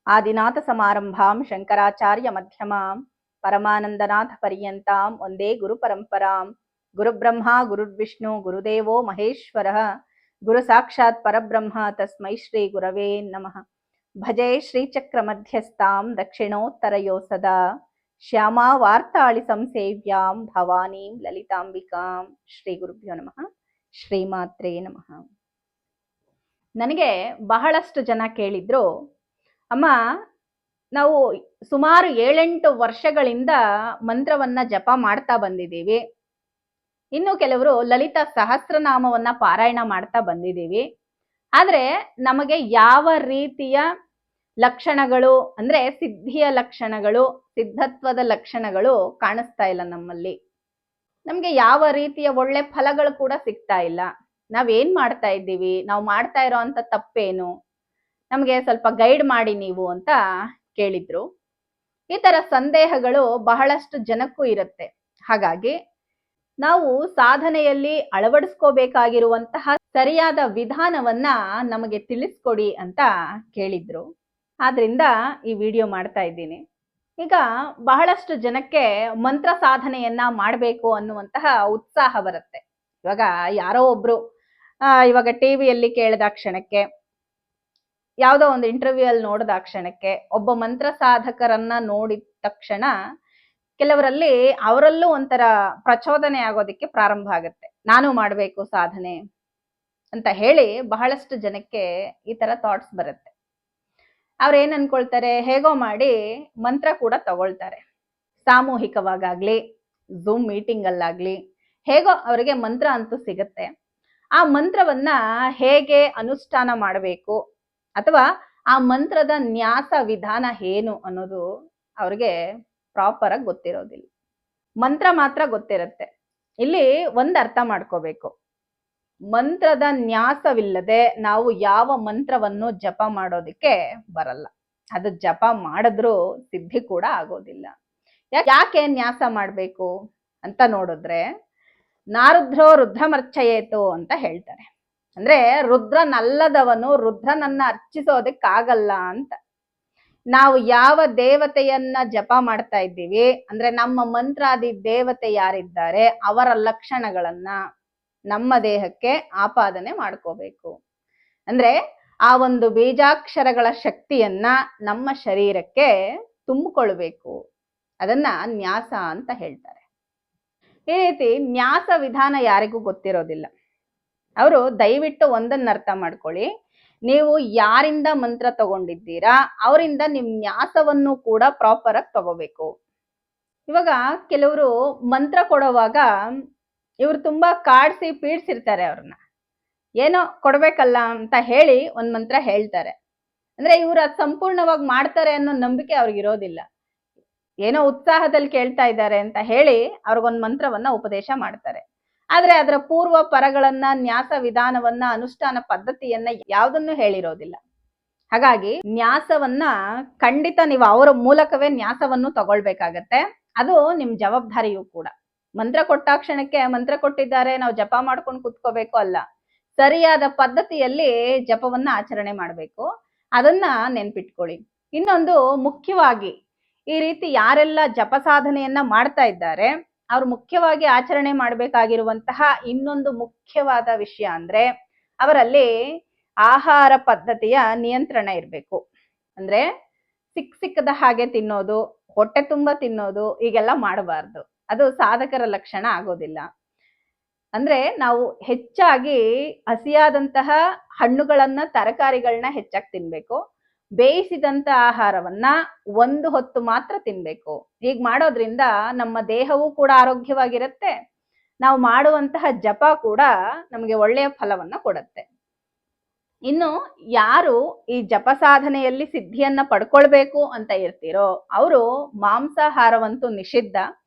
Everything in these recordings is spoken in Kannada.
ಆದಿನಾಥ ಸಮಾರಂಭಾಂ ಶಂಕರಾಚಾರ್ಯ ಮಧ್ಯಮಾಂ ಪರಮಾನಂದನಾಥ ಪರ್ಯಂತಾಂ ಒಂದೇ ಗುರು ಪರಂಪರಾಂ. ಗುರುಬ್ರಹ್ಮ ಗುರುರ್ವಿಷ್ಣು ಗುರುದೇವೋ ಮಹೇಶ್ವರಃ ಗುರು ಸಾಕ್ಷಾತ್ ಪರಬ್ರಹ್ಮ ತಸ್ಮೈ ಶ್ರೀ ಗುರವೇ ನಮಃ. ಭಜೆ ಶ್ರೀಚಕ್ರ ಮಧ್ಯಸ್ಥಾಂ ದಕ್ಷಿಣೋತ್ತರಯೋ ಸದಾ ಶ್ಯಾಮಾ ವಾರ್ತಾಳಿ ಸಂಸೇವ್ಯಾಂ ಭವಾನೀಂ ಲಲಿತಾಂಬಿಕಾಂ. ಶ್ರೀ ಗುರುಭ್ಯೋ ನಮಃ. ಶ್ರೀಮಾತ್ರೇ ನಮಃ. ನನಗೆ ಬಹಳಷ್ಟು ಜನ ಕೇಳಿದ್ರು, ಅಮ್ಮ ನಾವು ಸುಮಾರು 7-8 ವರ್ಷಗಳಿಂದ ಮಂತ್ರವನ್ನ ಜಪ ಮಾಡ್ತಾ ಬಂದಿದ್ದೀವಿ, ಇನ್ನು ಕೆಲವರು ಲಲಿತಾ ಸಹಸ್ರನಾಮವನ್ನ ಪಾರಾಯಣ ಮಾಡ್ತಾ ಬಂದಿದ್ದೀವಿ, ಆದ್ರೆ ನಮಗೆ ಯಾವ ರೀತಿಯ ಲಕ್ಷಣಗಳು ಅಂದ್ರೆ ಸಿದ್ಧಿಯ ಲಕ್ಷಣಗಳು, ಸಿದ್ಧತ್ವದ ಲಕ್ಷಣಗಳು ಕಾಣಿಸ್ತಾ ಇಲ್ಲ ನಮ್ಮಲ್ಲಿ. ನಮ್ಗೆ ಯಾವ ರೀತಿಯ ಒಳ್ಳೆ ಫಲಗಳು ಕೂಡ ಸಿಗ್ತಾ ಇಲ್ಲ. ನಾವೇನ್ ಮಾಡ್ತಾ ಇದ್ದೀವಿ, ನಾವು ಮಾಡ್ತಾ ಇರೋ ಅಂತ ತಪ್ಪೇನು, ನಮ್ಗೆ ಸ್ವಲ್ಪ ಗೈಡ್ ಮಾಡಿ ನೀವು ಅಂತ ಕೇಳಿದ್ರು. ಈ ತರ ಸಂದೇಹಗಳು ಬಹಳಷ್ಟು ಜನಕ್ಕೂ ಇರುತ್ತೆ. ಹಾಗಾಗಿ ನಾವು ಸಾಧನೆಯಲ್ಲಿ ಅಳವಡಿಸ್ಕೋಬೇಕಾಗಿರುವಂತಹ ಸರಿಯಾದ ವಿಧಾನವನ್ನ ನಮಗೆ ತಿಳಿಸ್ಕೊಡಿ ಅಂತ ಕೇಳಿದ್ರು. ಆದ್ರಿಂದ ಈ ವಿಡಿಯೋ ಮಾಡ್ತಾ ಇದ್ದೀನಿ. ಈಗ ಬಹಳಷ್ಟು ಜನಕ್ಕೆ ಮಂತ್ರ ಸಾಧನೆಯನ್ನ ಮಾಡಬೇಕು ಅನ್ನುವಂತಹ ಉತ್ಸಾಹ ಬರುತ್ತೆ. ಇವಾಗ ಯಾರೋ ಒಬ್ರು ಇವಾಗ ಟಿವಿಯಲ್ಲಿ ಕೇಳಿದ ಕ್ಷಣಕ್ಕೆ, ಯಾವುದೋ ಒಂದು ಇಂಟರ್ವ್ಯೂ ಅಲ್ಲಿ ನೋಡಿದ ಕ್ಷಣಕ್ಕೆ, ಒಬ್ಬ ಮಂತ್ರ ಸಾಧಕರನ್ನ ನೋಡಿದ ತಕ್ಷಣ ಕೆಲವರಲ್ಲಿ ಅವರಲ್ಲೂ ಒಂಥರ ಪ್ರಚೋದನೆ ಆಗೋದಿಕ್ಕೆ ಪ್ರಾರಂಭ ಆಗುತ್ತೆ. ನಾನು ಮಾಡಬೇಕು ಸಾಧನೆ ಅಂತ ಹೇಳಿ ಬಹಳಷ್ಟು ಜನಕ್ಕೆ ಈ ತರ ಥಾಟ್ಸ್ ಬರುತ್ತೆ. ಅವ್ರೇನ್ ಅನ್ಕೊಳ್ತಾರೆ, ಹೇಗೋ ಮಾಡಿ ಮಂತ್ರ ಕೂಡ ತಗೊಳ್ತಾರೆ. ಸಾಮೂಹಿಕವಾಗ್ಲಿ ಝೂಮ್ ಮೀಟಿಂಗ್ ಅಲ್ಲಾಗ್ಲಿ ಹೇಗೋ ಅವರಿಗೆ ಮಂತ್ರ ಅಂತೂ ಸಿಗುತ್ತೆ. ಆ ಮಂತ್ರವನ್ನ ಹೇಗೆ ಅನುಷ್ಠಾನ ಮಾಡಬೇಕು ಅಥವಾ ಆ ಮಂತ್ರದ ನ್ಯಾಸ ವಿಧಾನ ಏನು ಅನ್ನೋದು ಅವ್ರಿಗೆ ಪ್ರಾಪರ್ ಆಗಿ ಗೊತ್ತಿರೋದಿಲ್ಲ. ಮಂತ್ರ ಮಾತ್ರ ಗೊತ್ತಿರುತ್ತೆ. ಇಲ್ಲಿ ಒಂದ್ ಅರ್ಥ ಮಾಡ್ಕೋಬೇಕು, ಮಂತ್ರದ ನ್ಯಾಸವಿಲ್ಲದೆ ನಾವು ಯಾವ ಮಂತ್ರವನ್ನು ಜಪ ಮಾಡೋದಿಕ್ಕೆ ಬರಲ್ಲ. ಅದು ಜಪ ಮಾಡಿದ್ರೂ ಸಿದ್ಧಿ ಕೂಡ ಆಗೋದಿಲ್ಲ. ಯಾಕೆ ನ್ಯಾಸ ಮಾಡ್ಬೇಕು ಅಂತ ನೋಡಿದ್ರೆ, ನಾರುದ್ರೋ ರುದ್ರಮರ್ಚಯೇತು ಅಂತ ಹೇಳ್ತಾರೆ. ಅಂದ್ರೆ ರುದ್ರನಲ್ಲದವನು ರುದ್ರನನ್ನ ಅರ್ಚಿಸೋದಕ್ಕಾಗಲ್ಲ ಅಂತ. ನಾವು ಯಾವ ದೇವತೆಯನ್ನ ಜಪ ಮಾಡ್ತಾ ಇದ್ದೀವಿ ಅಂದ್ರೆ ನಮ್ಮ ಮಂತ್ರಾದಿ ದೇವತೆ ಯಾರಿದ್ದಾರೆ ಅವರ ಲಕ್ಷಣಗಳನ್ನ ನಮ್ಮ ದೇಹಕ್ಕೆ ಆಪಾದನೆ ಮಾಡ್ಕೋಬೇಕು. ಅಂದ್ರೆ ಆ ಒಂದು ಬೀಜಾಕ್ಷರಗಳ ಶಕ್ತಿಯನ್ನ ನಮ್ಮ ಶರೀರಕ್ಕೆ ತುಂಬಿಕೊಳ್ಬೇಕು. ಅದನ್ನ ನ್ಯಾಸ ಅಂತ ಹೇಳ್ತಾರೆ. ಈ ರೀತಿ ನ್ಯಾಸ ವಿಧಾನ ಯಾರಿಗೂ ಗೊತ್ತಿರೋದಿಲ್ಲ. ಅವರು ದಯವಿಟ್ಟು ಒಂದನ್ನ ಅರ್ಥ ಮಾಡ್ಕೊಳ್ಳಿ, ನೀವು ಯಾರಿಂದ ಮಂತ್ರ ತಗೊಂಡಿದ್ದೀರಾ ಅವರಿಂದ ನಿಮ್ ನ್ಯಾಸವನ್ನು ಕೂಡ ಪ್ರಾಪರ್ ಆಗಿ ತಗೋಬೇಕು. ಇವಾಗ ಕೆಲವರು ಮಂತ್ರ ಕೊಡುವಾಗ ಇವ್ರು ತುಂಬಾ ಕಾಡ್ಸಿ ಪೀಡ್ಸಿರ್ತಾರೆ. ಅವ್ರನ್ನ ಏನೋ ಕೊಡ್ಬೇಕಲ್ಲ ಅಂತ ಹೇಳಿ ಒಂದ್ ಮಂತ್ರ ಹೇಳ್ತಾರೆ. ಅಂದ್ರೆ ಇವ್ರು ಅದ್ ಸಂಪೂರ್ಣವಾಗಿ ಮಾಡ್ತಾರೆ ಅನ್ನೋ ನಂಬಿಕೆ ಅವ್ರಿಗಿರೋದಿಲ್ಲ. ಏನೋ ಉತ್ಸಾಹದಲ್ಲಿ ಕೇಳ್ತಾ ಇದ್ದಾರೆ ಅಂತ ಹೇಳಿ ಅವ್ರಿಗೊಂದ್ ಮಂತ್ರವನ್ನ ಉಪದೇಶ ಮಾಡ್ತಾರೆ. ಆದ್ರೆ ಅದರ ಪೂರ್ವ ಪರಗಳನ್ನ, ನ್ಯಾಸ ವಿಧಾನವನ್ನ, ಅನುಷ್ಠಾನ ಪದ್ಧತಿಯನ್ನ ಯಾವುದನ್ನು ಹೇಳಿರೋದಿಲ್ಲ. ಹಾಗಾಗಿ ನ್ಯಾಸವನ್ನ ಖಂಡಿತ ನೀವು ಅವರ ಮೂಲಕವೇ ನ್ಯಾಸವನ್ನು ತಗೊಳ್ಬೇಕಾಗತ್ತೆ. ಅದು ನಿಮ್ ಜವಾಬ್ದಾರಿಯೂ ಕೂಡ. ಮಂತ್ರ ಕೊಟ್ಟಾಕ್ಷಣಕ್ಕೆ ಮಂತ್ರ ಕೊಟ್ಟಿದ್ದಾರೆ ನಾವು ಜಪ ಮಾಡ್ಕೊಂಡು ಕುತ್ಕೋಬೇಕು ಅಲ್ಲ, ಸರಿಯಾದ ಪದ್ಧತಿಯಲ್ಲಿ ಜಪವನ್ನ ಆಚರಣೆ ಮಾಡಬೇಕು. ಅದನ್ನ ನೆನ್ಪಿಟ್ಕೊಳ್ಳಿ. ಇನ್ನೊಂದು ಮುಖ್ಯವಾಗಿ, ಈ ರೀತಿ ಯಾರೆಲ್ಲ ಜಪ ಸಾಧನೆಯನ್ನ ಮಾಡ್ತಾ ಇದ್ದಾರೆ ಅವ್ರು ಮುಖ್ಯವಾಗಿ ಆಚರಣೆ ಮಾಡಬೇಕಾಗಿರುವಂತಹ ಇನ್ನೊಂದು ಮುಖ್ಯವಾದ ವಿಷಯ ಅಂದ್ರೆ ಅವರಲ್ಲಿ ಆಹಾರ ಪದ್ಧತಿಯ ನಿಯಂತ್ರಣ ಇರಬೇಕು. ಅಂದ್ರೆ ಸಿಕ್ಕದ ಹಾಗೆ ತಿನ್ನೋದು, ಹೊಟ್ಟೆ ತುಂಬ ತಿನ್ನೋದು ಈಗೆಲ್ಲ ಮಾಡಬಾರ್ದು. ಅದು ಸಾಧಕರ ಲಕ್ಷಣ ಆಗೋದಿಲ್ಲ. ಅಂದ್ರೆ ನಾವು ಹೆಚ್ಚಾಗಿ ಹಸಿಯಾದಂತಹ ಹಣ್ಣುಗಳನ್ನ, ತರಕಾರಿಗಳನ್ನ ಹೆಚ್ಚಾಗಿ ತಿನ್ಬೇಕು. ಬೇಯಿಸಿದಂತ ಆಹಾರವನ್ನ ಒಂದು ಹೊತ್ತು ಮಾತ್ರ ತಿನ್ಬೇಕು. ಹೀಗ್ ಮಾಡೋದ್ರಿಂದ ನಮ್ಮ ದೇಹವೂ ಕೂಡ ಆರೋಗ್ಯವಾಗಿರುತ್ತೆ, ನಾವು ಮಾಡುವಂತಹ ಜಪ ಕೂಡ ನಮಗೆ ಒಳ್ಳೆಯ ಫಲವನ್ನ ಕೊಡುತ್ತೆ. ಇನ್ನು ಯಾರು ಈ ಜಪ ಸಾಧನೆಯಲ್ಲಿ ಸಿದ್ಧಿಯನ್ನ ಪಡ್ಕೊಳ್ಬೇಕು ಅಂತ ಇರ್ತೀರೋ ಅವರು ಮಾಂಸಾಹಾರವಂತೂ ನಿಷಿದ್ಧ.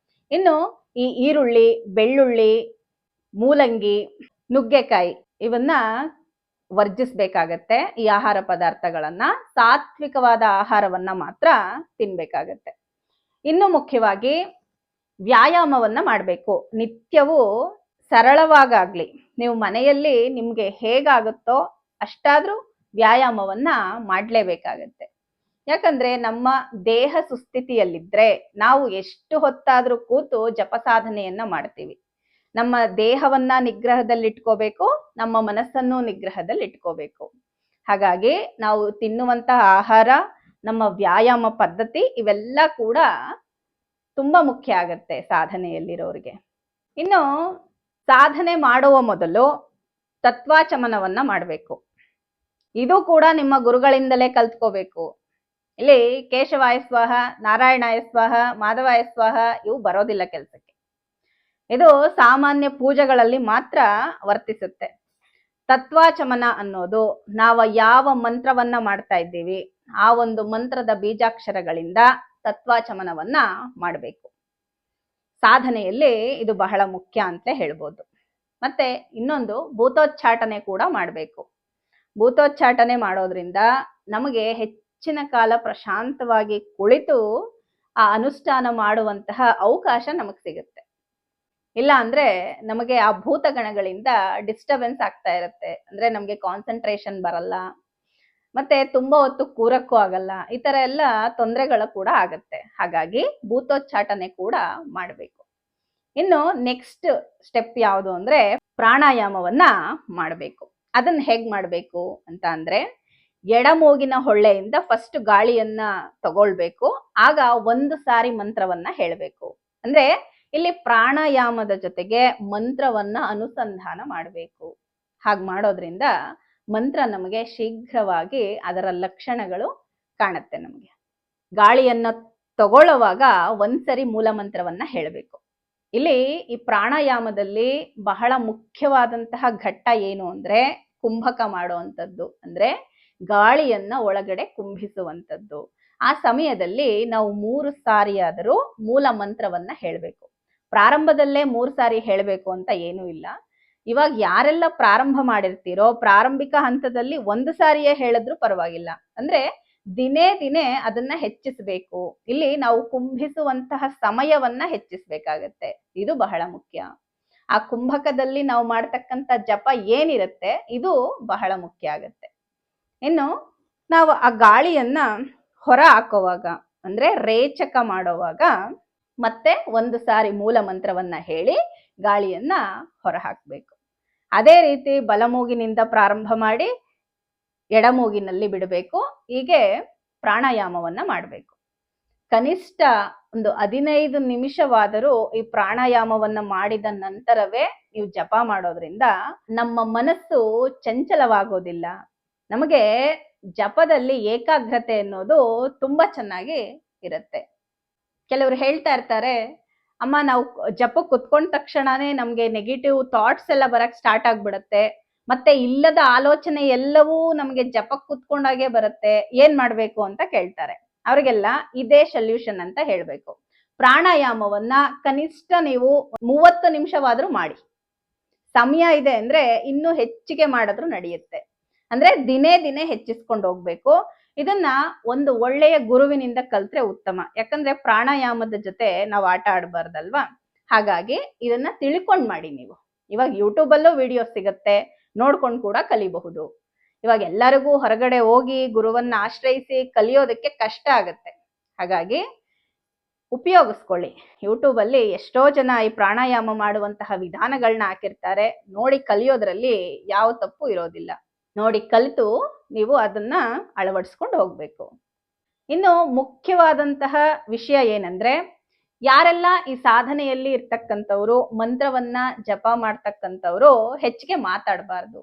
ಇನ್ನು ಈ ಈರುಳ್ಳಿ, ಬೆಳ್ಳುಳ್ಳಿ, ಮೂಲಂಗಿ, ನುಗ್ಗೆಕಾಯಿ ಇವನ್ನ ವರ್ಜಿಸ್ಬೇಕಾಗತ್ತೆ. ಈ ಆಹಾರ ಪದಾರ್ಥಗಳನ್ನ, ಸಾತ್ವಿಕವಾದ ಆಹಾರವನ್ನ ಮಾತ್ರ ತಿನ್ಬೇಕಾಗತ್ತೆ. ಇನ್ನು ಮುಖ್ಯವಾಗಿ ವ್ಯಾಯಾಮವನ್ನ ಮಾಡಬೇಕು. ನಿತ್ಯವೂ ಸರಳವಾಗ್ಲಿ, ನೀವು ಮನೆಯಲ್ಲಿ ನಿಮ್ಗೆ ಹೇಗಾಗುತ್ತೋ ಅಷ್ಟಾದ್ರೂ ವ್ಯಾಯಾಮವನ್ನ ಮಾಡ್ಲೇಬೇಕಾಗತ್ತೆ. ಯಾಕಂದ್ರೆ ನಮ್ಮ ದೇಹ ಸುಸ್ಥಿತಿಯಲ್ಲಿದ್ರೆ ನಾವು ಎಷ್ಟು ಹೊತ್ತಾದ್ರೂ ಕೂತು ಜಪ ಸಾಧನೆಯನ್ನ ಮಾಡ್ತೀವಿ. ನಮ್ಮ ದೇಹವನ್ನ ನಿಗ್ರಹದಲ್ಲಿಟ್ಕೋಬೇಕು, ನಮ್ಮ ಮನಸ್ಸನ್ನು ನಿಗ್ರಹದಲ್ಲಿಟ್ಕೋಬೇಕು. ಹಾಗಾಗಿ ನಾವು ತಿನ್ನುವಂತಹ ಆಹಾರ, ನಮ್ಮ ವ್ಯಾಯಾಮ ಪದ್ಧತಿ ಇವೆಲ್ಲ ಕೂಡ ತುಂಬಾ ಮುಖ್ಯ ಆಗತ್ತೆ ಸಾಧನೆಯಲ್ಲಿರೋರಿಗೆ. ಇನ್ನು ಸಾಧನೆ ಮಾಡುವ ಮೊದಲು ತತ್ವಾಚಮನವನ್ನ ಮಾಡಬೇಕು. ಇದು ಕೂಡ ನಿಮ್ಮ ಗುರುಗಳಿಂದಲೇ ಕಲ್ತ್ಕೋಬೇಕು. ಇಲ್ಲಿ ಕೇಶವಾಯ ಸ್ವಾಹ, ನಾರಾಯಣಾಯ ಸ್ವಾಹ, ಮಾಧವಾಯ ಸ್ವಾಹ ಇವು ಬರೋದಿಲ್ಲ ಕೆಲಸಕ್ಕೆ. ಇದು ಸಾಮಾನ್ಯ ಪೂಜೆಗಳಲ್ಲಿ ಮಾತ್ರ ವರ್ತಿಸುತ್ತೆ. ತತ್ವಾಚಮನ ಅನ್ನೋದು ನಾವು ಯಾವ ಮಂತ್ರವನ್ನ ಮಾಡ್ತಾ ಇದ್ದೀವಿ ಆ ಒಂದು ಮಂತ್ರದ ಬೀಜಾಕ್ಷರಗಳಿಂದ ತತ್ವಾಚಮನವನ್ನ ಮಾಡಬೇಕು. ಸಾಧನೆಯಲ್ಲಿ ಇದು ಬಹಳ ಮುಖ್ಯ ಅಂತ ಹೇಳ್ಬೋದು. ಮತ್ತೆ ಇನ್ನೊಂದು ಭೂತೋಚ್ಚಾಟನೆ ಕೂಡ ಮಾಡಬೇಕು. ಭೂತೋಚ್ಚಾಟನೆ ಮಾಡೋದ್ರಿಂದ ನಮಗೆ ಹೆಚ್ಚಿನ ಕಾಲ ಪ್ರಶಾಂತವಾಗಿ ಕುಳಿತು ಆ ಅನುಷ್ಠಾನ ಮಾಡುವಂತಹ ಅವಕಾಶ ನಮಗೆ ಸಿಗುತ್ತೆ. ಇಲ್ಲ ಅಂದ್ರೆ ನಮಗೆ ಆ ಭೂತಗಣಗಳಿಂದ ಡಿಸ್ಟರ್ಬೆನ್ಸ್ ಆಗ್ತಾ ಇರುತ್ತೆ. ಅಂದ್ರೆ ನಮಗೆ ಕಾನ್ಸಂಟ್ರೇಷನ್ ಬರಲ್ಲ, ಮತ್ತೆ ತುಂಬಾ ಹೊತ್ತು ಕೂರಕ್ಕೂ ಆಗಲ್ಲ. ಈ ತರ ಎಲ್ಲ ತೊಂದರೆಗಳು ಕೂಡ ಆಗತ್ತೆ. ಹಾಗಾಗಿ ಭೂತೋಚ್ಚಾಟನೆ ಕೂಡ ಮಾಡಬೇಕು. ಇನ್ನು ನೆಕ್ಸ್ಟ್ ಸ್ಟೆಪ್ ಯಾವುದು ಅಂದ್ರೆ ಪ್ರಾಣಾಯಾಮವನ್ನ ಮಾಡಬೇಕು. ಅದನ್ನ ಹೇಗ್ ಮಾಡ್ಬೇಕು ಅಂತ ಅಂದ್ರೆ ಎಡಮೂಗಿನ ಹೊಳ್ಳೆಯಿಂದ ಫಸ್ಟ್ ಗಾಳಿಯನ್ನ ತಗೊಳ್ಬೇಕು. ಆಗ ಒಂದು ಸಾರಿ ಮಂತ್ರವನ್ನ ಹೇಳಬೇಕು. ಅಂದ್ರೆ ಇಲ್ಲಿ ಪ್ರಾಣಾಯಾಮದ ಜೊತೆಗೆ ಮಂತ್ರವನ್ನ ಅನುಸಂಧಾನ ಮಾಡಬೇಕು. ಹಾಗೆ ಮಾಡೋದ್ರಿಂದ ಮಂತ್ರ ನಮಗೆ ಶೀಘ್ರವಾಗಿ ಅದರ ಲಕ್ಷಣಗಳು ಕಾಣುತ್ತೆ. ನಮಗೆ ಗಾಳಿಯನ್ನ ತಗೊಳ್ಳುವಾಗ ಒಂದ್ಸರಿ ಮೂಲ ಮಂತ್ರವನ್ನ ಹೇಳಬೇಕು. ಇಲ್ಲಿ ಈ ಪ್ರಾಣಾಯಾಮದಲ್ಲಿ ಬಹಳ ಮುಖ್ಯವಾದಂತಹ ಘಟ್ಟ ಏನು ಅಂದ್ರೆ ಕುಂಭಕ ಮಾಡುವಂಥದ್ದು, ಅಂದ್ರೆ ಗಾಳಿಯನ್ನ ಒಳಗಡೆ ಕುಂಭಿಸುವಂಥದ್ದು. ಆ ಸಮಯದಲ್ಲಿ ನಾವು 3 ಸಾರಿಯಾದರೂ ಮೂಲ ಮಂತ್ರವನ್ನ ಹೇಳಬೇಕು. ಪ್ರಾರಂಭದಲ್ಲೇ 3 ಸಾರಿ ಹೇಳಬೇಕು ಅಂತ ಏನೂ ಇಲ್ಲ. ಇವಾಗ ಯಾರೆಲ್ಲ ಪ್ರಾರಂಭ ಮಾಡಿರ್ತೀರೋ ಪ್ರಾರಂಭಿಕ ಹಂತದಲ್ಲಿ 1 ಸಾರಿಯೇ ಹೇಳಿದ್ರು ಪರವಾಗಿಲ್ಲ. ಅಂದ್ರೆ ದಿನೇ ದಿನೇ ಅದನ್ನ ಹೆಚ್ಚಿಸಬೇಕು. ಇಲ್ಲಿ ನಾವು ಕುಂಭಿಸುವಂತಹ ಸಮಯವನ್ನ ಹೆಚ್ಚಿಸ್ಬೇಕಾಗತ್ತೆ. ಇದು ಬಹಳ ಮುಖ್ಯ. ಆ ಕುಂಭಕದಲ್ಲಿ ನಾವು ಮಾಡ್ತಕ್ಕಂಥ ಜಪ ಏನಿರುತ್ತೆ ಇದು ಬಹಳ ಮುಖ್ಯ ಆಗತ್ತೆ. ಇನ್ನು ನಾವು ಆ ಗಾಳಿಯನ್ನ ಹೊರ ಹಾಕುವಾಗ ಅಂದ್ರೆ ರೇಚಕ ಮಾಡುವಾಗ ಮತ್ತೆ 1 ಸಾರಿ ಮೂಲ ಮಂತ್ರವನ್ನ ಹೇಳಿ ಗಾಳಿಯನ್ನ ಹೊರ ಹಾಕ್ಬೇಕು. ಅದೇ ರೀತಿ ಬಲಮೂಗಿನಿಂದ ಪ್ರಾರಂಭ ಮಾಡಿ ಎಡಮೂಗಿನಲ್ಲಿ ಬಿಡಬೇಕು. ಹೀಗೆ ಪ್ರಾಣಾಯಾಮವನ್ನ ಮಾಡಬೇಕು. ಕನಿಷ್ಠ ಒಂದು 15 ನಿಮಿಷವಾದರೂ ಈ ಪ್ರಾಣಾಯಾಮವನ್ನ ಮಾಡಿದ ನಂತರವೇ ನೀವು ಜಪ ಮಾಡೋದ್ರಿಂದ ನಮ್ಮ ಮನಸ್ಸು ಚಂಚಲವಾಗೋದಿಲ್ಲ. ನಮಗೆ ಜಪದಲ್ಲಿ ಏಕಾಗ್ರತೆ ಅನ್ನೋದು ತುಂಬಾ ಚೆನ್ನಾಗಿ ಇರುತ್ತೆ. ಕೆಲವರು ಹೇಳ್ತಾ ಇರ್ತಾರೆ, ಅಮ್ಮ ನಾವು ಜಪಕ್ಕೆ ಕುತ್ಕೊಂಡ ತಕ್ಷಣನೇ ನಮ್ಗೆ ನೆಗೆಟಿವ್ ಥಾಟ್ಸ್ ಎಲ್ಲ ಬರಕ್ ಸ್ಟಾರ್ಟ್ ಆಗ್ಬಿಡುತ್ತೆ, ಮತ್ತೆ ಇಲ್ಲದ ಆಲೋಚನೆ ಎಲ್ಲವೂ ನಮ್ಗೆ ಜಪಕ್ಕೆ ಕುತ್ಕೊಂಡಾಗೆ ಬರುತ್ತೆ, ಏನ್ ಮಾಡ್ಬೇಕು ಅಂತ ಕೇಳ್ತಾರೆ. ಅವ್ರಿಗೆಲ್ಲ ಇದೇ ಸೊಲ್ಯೂಷನ್ ಅಂತ ಹೇಳ್ಬೇಕು. ಪ್ರಾಣಾಯಾಮವನ್ನ ಕನಿಷ್ಠ ನೀವು 30 ನಿಮಿಷವಾದ್ರೂ ಮಾಡಿ. ಸಮಯ ಇದೆ ಅಂದ್ರೆ ಇನ್ನೂ ಹೆಚ್ಚಿಗೆ ಮಾಡಿದ್ರು ನಡೆಯುತ್ತೆ. ಅಂದ್ರೆ ದಿನೇ ದಿನೇ ಹೆಚ್ಚಿಸ್ಕೊಂಡು ಹೋಗ್ಬೇಕು. ಇದನ್ನ ಒಂದು ಒಳ್ಳೆಯ ಗುರುವಿನಿಂದ ಕಲ್ತ್ರೆ ಉತ್ತಮ. ಯಾಕಂದ್ರೆ ಪ್ರಾಣಾಯಾಮದ ಜೊತೆ ನಾವು ಆಟ ಆಡಬಾರ್ದಲ್ವಾ. ಹಾಗಾಗಿ ಇದನ್ನ ತಿಳ್ಕೊಂಡ್ ಮಾಡಿ. ನೀವು ಇವಾಗ ಯೂಟ್ಯೂಬ್ ಅಲ್ಲೂ ವಿಡಿಯೋಸ್ ಸಿಗುತ್ತೆ, ನೋಡ್ಕೊಂಡು ಕೂಡ ಕಲಿಬಹುದು. ಇವಾಗ ಎಲ್ಲರಿಗೂ ಹೊರಗಡೆ ಹೋಗಿ ಗುರುವನ್ನ ಆಶ್ರಯಿಸಿ ಕಲಿಯೋದಕ್ಕೆ ಕಷ್ಟ ಆಗತ್ತೆ. ಹಾಗಾಗಿ ಉಪಯೋಗಿಸ್ಕೊಳ್ಳಿ. ಯೂಟ್ಯೂಬ್ ಅಲ್ಲಿ ಎಷ್ಟೋ ಜನ ಈ ಪ್ರಾಣಾಯಾಮ ಮಾಡುವಂತಹ ವಿಧಾನಗಳನ್ನ ಹಾಕಿರ್ತಾರೆ. ನೋಡಿ ಕಲಿಯೋದ್ರಲ್ಲಿ ಯಾವ ತಪ್ಪು ಇರೋದಿಲ್ಲ. ನೋಡಿ ಕಲಿತು ನೀವು ಅದನ್ನ ಅಳವಡಿಸ್ಕೊಂಡು ಹೋಗ್ಬೇಕು. ಇನ್ನು ಮುಖ್ಯವಾದಂತಹ ವಿಷಯ ಏನಂದ್ರೆ, ಯಾರೆಲ್ಲ ಈ ಸಾಧನೆಯಲ್ಲಿ ಇರ್ತಕ್ಕಂಥವ್ರು ಮಂತ್ರವನ್ನ ಜಪ ಮಾಡ್ತಕ್ಕಂಥವ್ರು ಹೆಚ್ಚಿಗೆ ಮಾತಾಡಬಾರ್ದು.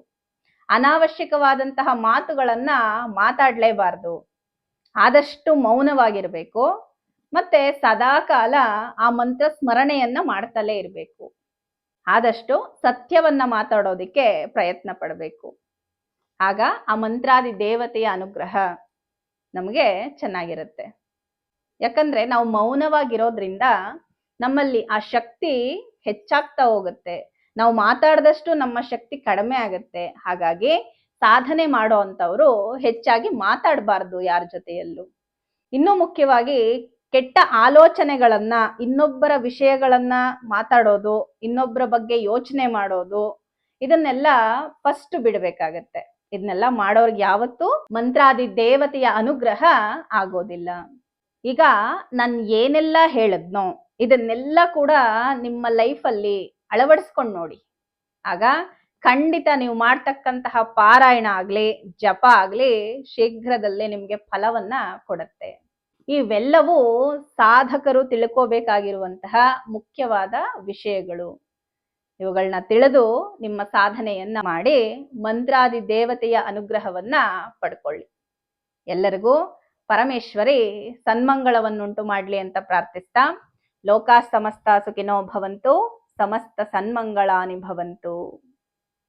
ಅನಾವಶ್ಯಕವಾದಂತಹ ಮಾತುಗಳನ್ನ ಮಾತಾಡ್ಲೇಬಾರ್ದು. ಆದಷ್ಟು ಮೌನವಾಗಿರ್ಬೇಕು. ಮತ್ತೆ ಸದಾಕಾಲ ಆ ಮಂತ್ರ ಸ್ಮರಣೆಯನ್ನ ಮಾಡ್ತಲೇ ಇರಬೇಕು. ಆದಷ್ಟು ಸತ್ಯವನ್ನ ಮಾತಾಡೋದಿಕ್ಕೆ ಪ್ರಯತ್ನ ಪಡಬೇಕು. ಆಗ ಆ ಮಂತ್ರಾದಿ ದೇವತೆಯ ಅನುಗ್ರಹ ನಮಗೆ ಚೆನ್ನಾಗಿರುತ್ತೆ. ಯಾಕಂದ್ರೆ ನಾವು ಮೌನವಾಗಿರೋದ್ರಿಂದ ನಮ್ಮಲ್ಲಿ ಆ ಶಕ್ತಿ ಹೆಚ್ಚಾಗ್ತಾ ಹೋಗುತ್ತೆ. ನಾವು ಮಾತಾಡದಷ್ಟು ನಮ್ಮ ಶಕ್ತಿ ಕಡಿಮೆ ಆಗುತ್ತೆ. ಹಾಗಾಗಿ ಸಾಧನೆ ಮಾಡೋ ಅಂಥವ್ರು ಹೆಚ್ಚಾಗಿ ಮಾತಾಡಬಾರ್ದು ಯಾರ ಜೊತೆಯಲ್ಲೂ. ಇನ್ನೂ ಮುಖ್ಯವಾಗಿ ಕೆಟ್ಟ ಆಲೋಚನೆಗಳನ್ನ, ಇನ್ನೊಬ್ಬರ ವಿಷಯಗಳನ್ನ ಮಾತಾಡೋದು, ಇನ್ನೊಬ್ಬರ ಬಗ್ಗೆ ಯೋಚನೆ ಮಾಡೋದು, ಇದನ್ನೆಲ್ಲ ಫಸ್ಟ್ ಬಿಡಬೇಕಾಗತ್ತೆ. ಇದನ್ನೆಲ್ಲ ಮಾಡೋರ್ಗೆ ಯಾವತ್ತೂ ಮಂತ್ರಾದಿ ದೇವತೆಯ ಅನುಗ್ರಹ ಆಗೋದಿಲ್ಲ. ಈಗ ನಾನು ಏನೆಲ್ಲ ಹೇಳದ್ನೋ ಇದನ್ನೆಲ್ಲ ಕೂಡ ನಿಮ್ಮ ಲೈಫಲ್ಲಿ ಅಳವಡಿಸ್ಕೊಂಡು ನೋಡಿ. ಆಗ ಖಂಡಿತ ನೀವು ಮಾಡ್ತಕ್ಕಂತಹ ಪಾರಾಯಣ ಆಗ್ಲಿ ಜಪ ಆಗ್ಲಿ ಶೀಘ್ರದಲ್ಲೇ ನಿಮ್ಗೆ ಫಲವನ್ನ ಕೊಡುತ್ತೆ. ಇವೆಲ್ಲವೂ ಸಾಧಕರು ತಿಳ್ಕೋಬೇಕಾಗಿರುವಂತಹ ಮುಖ್ಯವಾದ ವಿಷಯಗಳು. ಇವುಗಳನ್ನ ತಿಳಿದು ನಿಮ್ಮ ಸಾಧನೆಯನ್ನ ಮಾಡಿ ಮಂತ್ರಾದಿ ದೇವತೆಯ ಅನುಗ್ರಹವನ್ನ ಪಡ್ಕೊಳ್ಳಿ. ಎಲ್ಲರಿಗೂ ಪರಮೇಶ್ವರಿ ಸನ್ಮಂಗಳವನ್ನುಂಟು ಮಾಡ್ಲಿ ಅಂತ ಪ್ರಾರ್ಥಿಸ್ತಾ, ಲೋಕಾ ಸಮಸ್ತ ಸುಖಿನೋ ಭವಂತು, ಸಮಸ್ತ ಸನ್ಮಂಗಳಾನಿ ಭವಂತು.